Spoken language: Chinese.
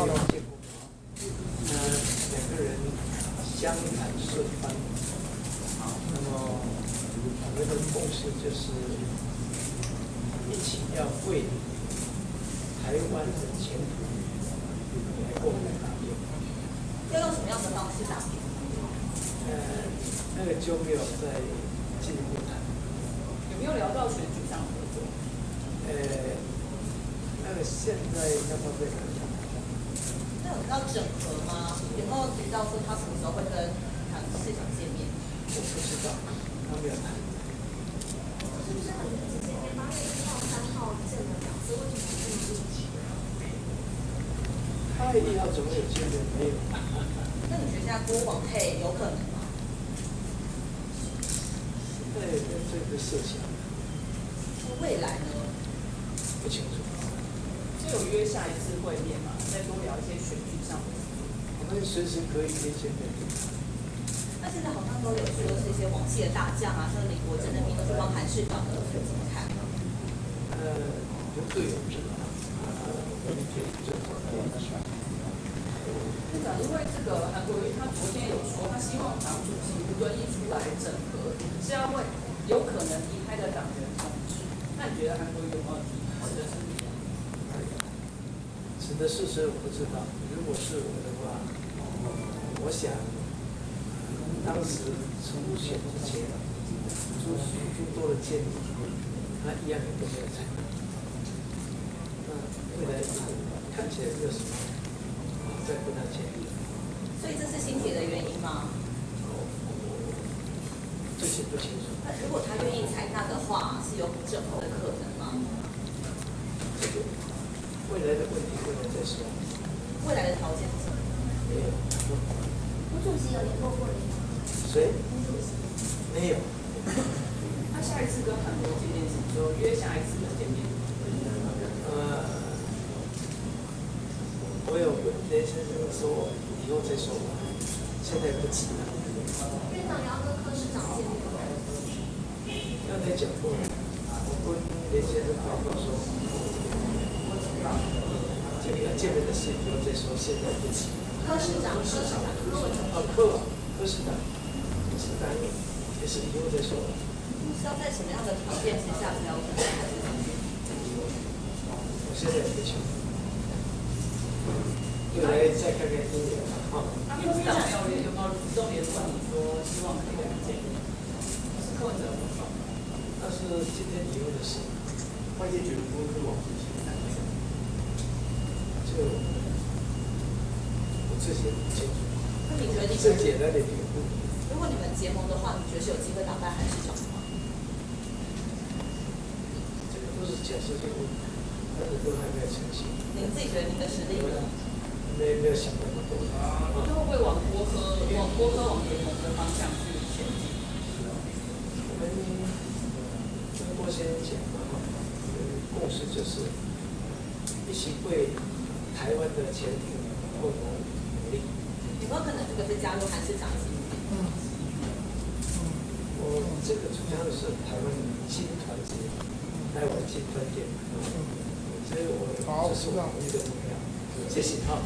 结果，两个人相谈甚欢。那么我们的共识就是一起要为台湾的前途来共同打拼。要用什么样的方式打拼？那个就没有再进一步谈。有没有聊到选举上合作？那个现在要不要再谈？那有提到整合吗？有没有提到说他什么时候会跟市长见面？我不知道，他没有谈。是不是很之前8月1号、3号见了2次，为什么这么密集8月1号怎么有见面？没有。那你觉得现在郭往配有可能吗？对，这个设想。未来呢？不清楚。就有约下一次会面嘛，再多聊一些选举上的。我们随时可以连线面对。那现在好像都有说是一些王系的大将啊，像李国珍的名都是帮韩市长的，怎么看？有各有志啊。院长，因为这个韩国瑜他昨天有说，他希望党主席吴敦义出来整合，是要为有可能离开的党员统治。那你觉得韩国瑜有没有提指的是你？指的是谁我不知道。如果是我的话，我想当时初选之前，诸多的建议，他一样也都没有采纳。未来看起来没有什么再跟他建议。所以这是心结的原因吗？这些不清楚。那如果他愿意采纳的话，是有整合的可能吗？这个未来的问题，未来再说。未来的条件是什么？没有。吴主席有联络过你吗？谁？没有。他下一次跟韩国见面什么时候约下一次的见面？我有跟连先生说，以后再说吧，现在不急了。院长也要跟柯市长见面吗？刚才讲过了，我跟连先生报告说，这个见面的事以后再说，现在不急。柯市长，柯市长，柯文哲。柯市长也是以后再说了。是要在什么样的条件之下才有可能？我现在也不清楚。未来再看看今年吧。他秘书长有没有主动联络你说希望可以跟你见面？是柯文哲不爽。那是今天以后的事。外界觉得郭科网是谁？就我这些不清楚。那你觉得最简单的评估。如果你们结盟的话，你觉得是有机会打败韩市长吗？这个都是假设性问题，但是都还没有成型。您自己觉得您的实力呢？没有想那么多。那会不会往郭科往联盟的方向去前进？我们跟郭先生讲嘛，共识就是一起为台湾的前途共同努力。有没有可能这个是加入韩市长的？我这个主张的是台湾新团结，台湾新团结，所以这是我唯一的目标。谢谢哈。